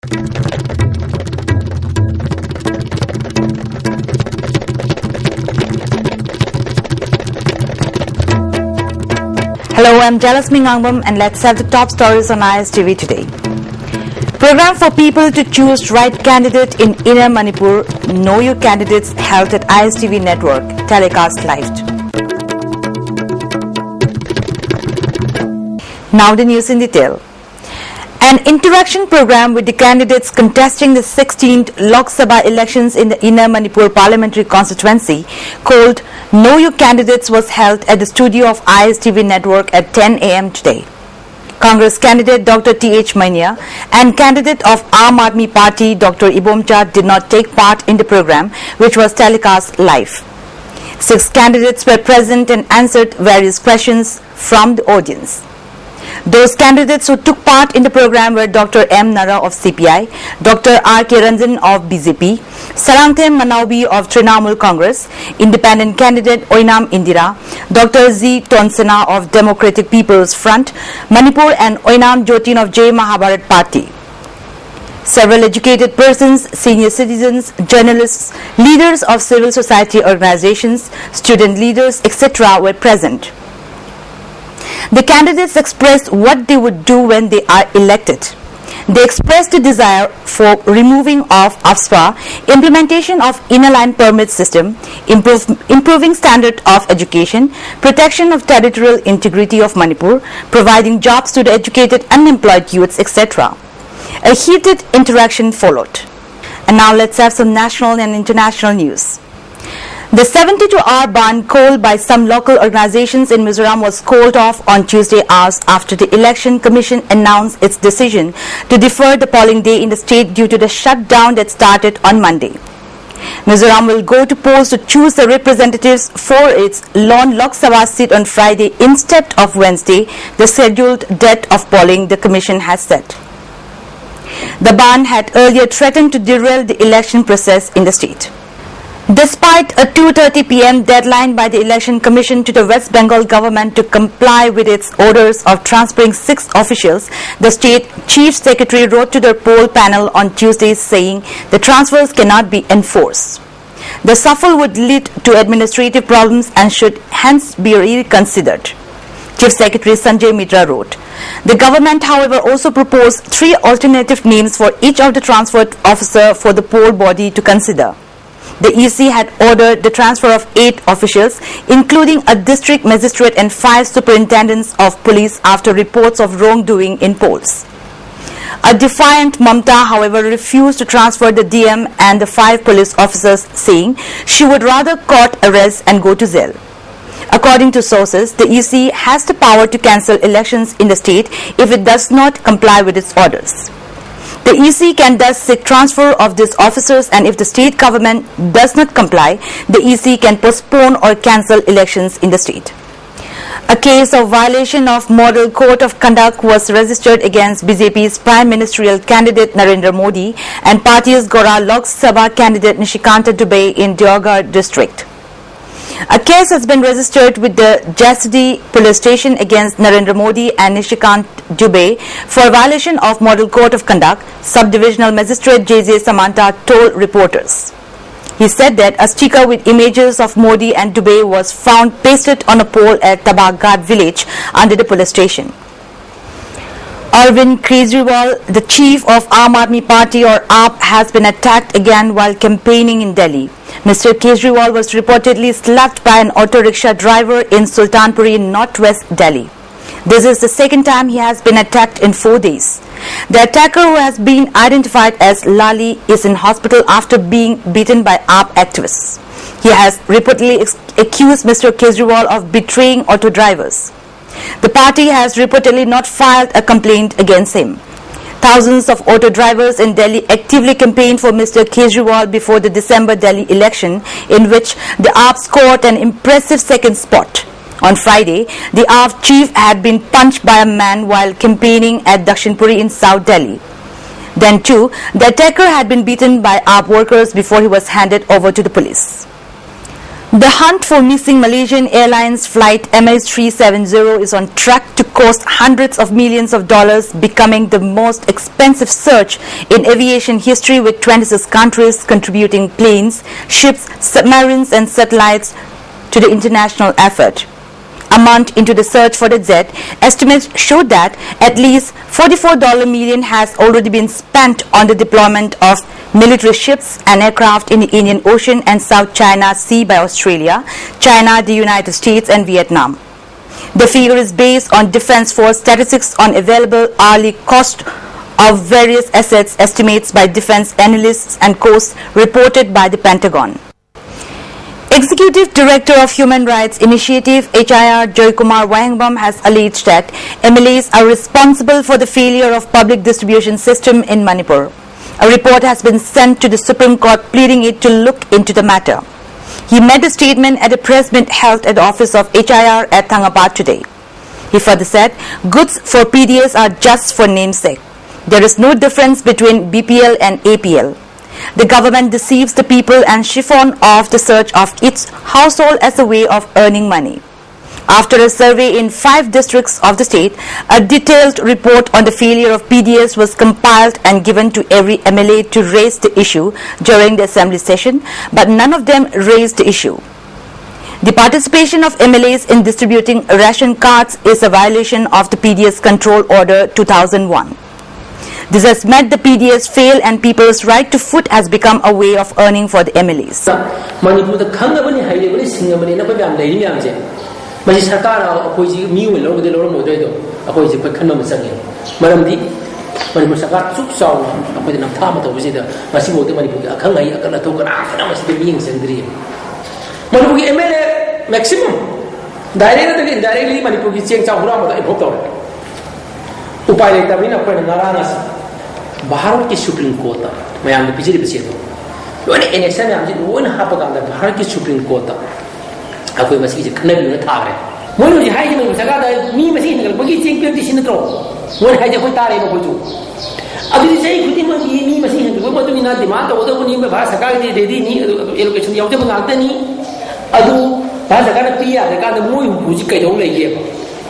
Hello, I'm Jalasmi Ngangbam and let's have the top stories on ISTV today. Program for people to choose right candidate in Inner Manipur. Know your candidates held at ISTV network. Telecast live. Now the news in detail. An interaction program with the candidates contesting the 16th Lok Sabha elections in the Inner Manipur parliamentary constituency called Know Your Candidates was held at the studio of ISTV network at 10 a.m. today. Congress candidate Dr. T.H. Mania and candidate of Aam Aadmi Party Dr. Ibomcha did not take part in the program, which was telecast live. 6 candidates were present and answered various questions from the audience. Those candidates who took part in the program were Dr. M. Nara of CPI, Dr. R. K. Ranjan of BJP, Sarangthem Manaubi of Trinamool Congress, independent candidate Oinam Indira, Dr. Z. Tonsena of Democratic People's Front, Manipur and Oinam Jotin of Jai Mahabharat Party. Several educated persons, senior citizens, journalists, leaders of civil society organizations, student leaders, etc. were present. The candidates expressed what they would do when they are elected. They expressed a desire for removing of AFSPA, implementation of inner line permit system, improving standard of education, protection of territorial integrity of Manipur, providing jobs to the educated unemployed youths, etc. A heated interaction followed. And now let's have some national and international news. The 72-hour ban called by some local organizations in Mizoram was called off on Tuesday hours after the Election Commission announced its decision to defer the polling day in the state due to the shutdown that started on Monday. Mizoram will go to polls to choose the representatives for its lone Lok Sabha seat on Friday instead of Wednesday, the scheduled date of polling the Commission has set. The ban had earlier threatened to derail the election process in the state. Despite a 2:30 p.m. deadline by the Election Commission to the West Bengal government to comply with its orders of transferring 6 officials, the state chief secretary wrote to the poll panel on Tuesday saying the transfers cannot be enforced. The shuffle would lead to administrative problems and should hence be reconsidered. Chief Secretary Sanjay Mitra wrote. The government, however, also proposed 3 alternative names for each of the transferred officer for the poll body to consider. The EC had ordered the transfer of 8 officials, including a district magistrate and 5 superintendents of police after reports of wrongdoing in polls. A defiant Mamta, however, refused to transfer the DM and the 5 police officers, saying she would rather court arrest and go to jail. According to sources, the EC has the power to cancel elections in the state if it does not comply with its orders. The EC can thus seek transfer of these officers, and if the state government does not comply, the EC can postpone or cancel elections in the state. A case of violation of Model Code of Conduct was registered against BJP's Prime Ministerial candidate Narendra Modi and Party's Gora Lok Sabha candidate Nishikanta Dubey in Deoghar district. A case has been registered with the Jasdi police station against Narendra Modi and Nishikant Dubey for violation of Model Code of Conduct, Subdivisional Magistrate J.J. Samanta told reporters. He said that a sticker with images of Modi and Dubey was found pasted on a pole at Tabaghat village under the police station. Arvind Kejriwal, the chief of Aam Aadmi Party or AAP, has been attacked again while campaigning in Delhi. Mr. Kejriwal was reportedly slapped by an auto rickshaw driver in Sultanpuri, northwest Delhi. This is the second time he has been attacked in 4 days. The attacker, who has been identified as Lali, is in hospital after being beaten by AAP activists. He has reportedly accused Mr. Kejriwal of betraying auto drivers. The party has reportedly not filed a complaint against him. Thousands of auto drivers in Delhi actively campaigned for Mr. Kejriwal before the December Delhi election, in which the AAP scored an impressive second spot. On Friday, the AAP chief had been punched by a man while campaigning at Dakshinpuri in South Delhi. Then too, the attacker had been beaten by AAP workers before he was handed over to the police. The hunt for missing Malaysian Airlines flight MH370 is on track to cost hundreds of millions of dollars, becoming the most expensive search in aviation history, with 26 countries contributing planes, ships, submarines and satellites to the international effort. A month into the search for the jet, estimates show that at least $44 million has already been spent on the deployment of military ships and aircraft in the Indian Ocean and South China Sea by Australia, China, the United States and Vietnam. The figure is based on Defence Force statistics on available hourly cost of various assets, estimates by defence analysts and costs reported by the Pentagon. Executive Director of Human Rights Initiative HIR Joykumar Wahengbam has alleged that MLAs are responsible for the failure of public distribution system in Manipur. A report has been sent to the Supreme Court pleading it to look into the matter. He made a statement at a press meet held at the office of HIR at Thangapat today. He further said, goods for PDS are just for namesake. There is no difference between BPL and APL. The government deceives the people and chiffon off the search of its household as a way of earning money. After a survey in 5 districts of the state, a detailed report on the failure of PDS was compiled and given to every MLA to raise the issue during the assembly session, but none of them raised the issue. The participation of MLAs in distributing ration cards is a violation of the PDS Control Order 2001. This has made the PDS fail and people's right to food has become a way of earning for the MLAs. Bharat ki Supreme Court mayam de pijiri bisi do lone election yam ji lone ha pa ganda Bharat ki Supreme Court akoi masi ji khna bi na thare mono ji hai ji mai saga da mi masi ngal bagi ching pe ti sin tro mon hai ji hoi tare ba hoi chu abi sei khuti ma mi masi ngal ba tu ni na demand to do ni ba bha saga de di ni allocation yaw de ma ta ni adu ba saga na pi ya de ka da moi hu ji kai do le ye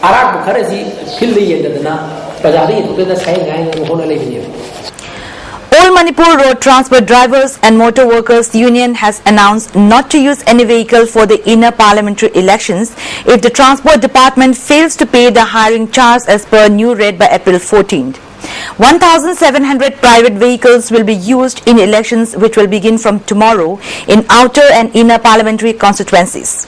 arak bu khare ji phil le ye da na All Manipur Road Transport Drivers and Motor Workers Union has announced not to use any vehicle for the inner parliamentary elections if the Transport Department fails to pay the hiring charge as per new rate by April 14th. 1,700 private vehicles will be used in elections which will begin from tomorrow in outer and inner parliamentary constituencies.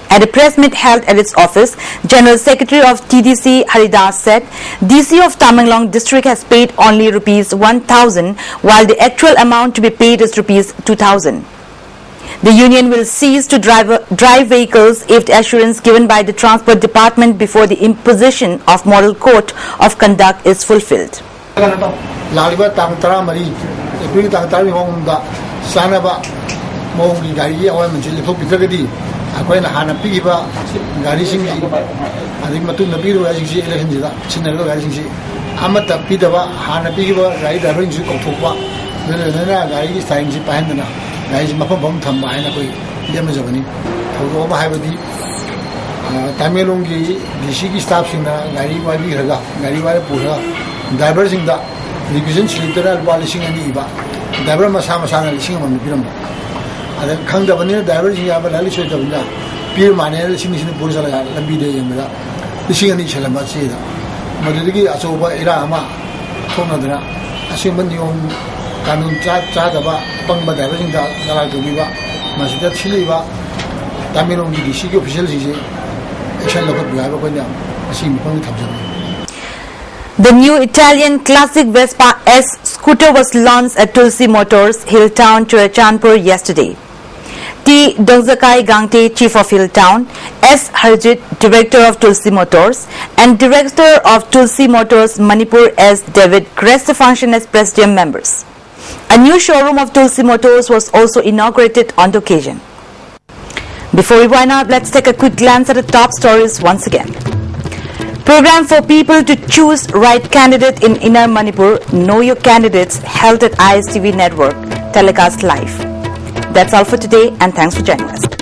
At a press meet held at its office, General Secretary of TDC Haridas said, DC of Tamenglong district has paid only Rs 1,000 while the actual amount to be paid is Rs 2,000. The union will cease to drive vehicles if the assurance given by the Transport Department before the imposition of Model Code of Conduct is fulfilled. Akwai hana pigiba gari singi adi matu nabi ro gari singi election jida chinna ro gari singi amata pidaba hana pigiba gari da ro singi kokthokpa nana gari style si pahendana gari mapam bam thamba haina koi yam jabani thodo ba haibadi Tamenglong gi DC gi staff singna gari wali raga gari wale pura driver singda revision slipera wali singani iba driver masa na lising piram ada khang da bani driver ji ya ba lali choi da bunda pir mane sing police la lambi de yem da lising ani chalama chi da madigi aso ba ira ama thona da asim ban yom kanun cha da ba pang ba driver jing da la do bi ba masi da chili ba Tamenglong di DC official ji action la ko ba ba nya asim pang thamja. The new Italian classic Vespa S scooter was launched at Tulsi Motors, Hilltown, Churachandpur yesterday. T. Dongzakai Gangte, Chief of Hilltown, S. Harjit, Director of Tulsi Motors, and Director of Tulsi Motors Manipur S. David graced the function as Presidium members. A new showroom of Tulsi Motors was also inaugurated on the occasion. Before we wind up, let's take a quick glance at the top stories once again. Program for people to choose right candidate in Inner Manipur, Know Your Candidates, held at ISTV Network, telecast live. That's all for today and thanks for joining us.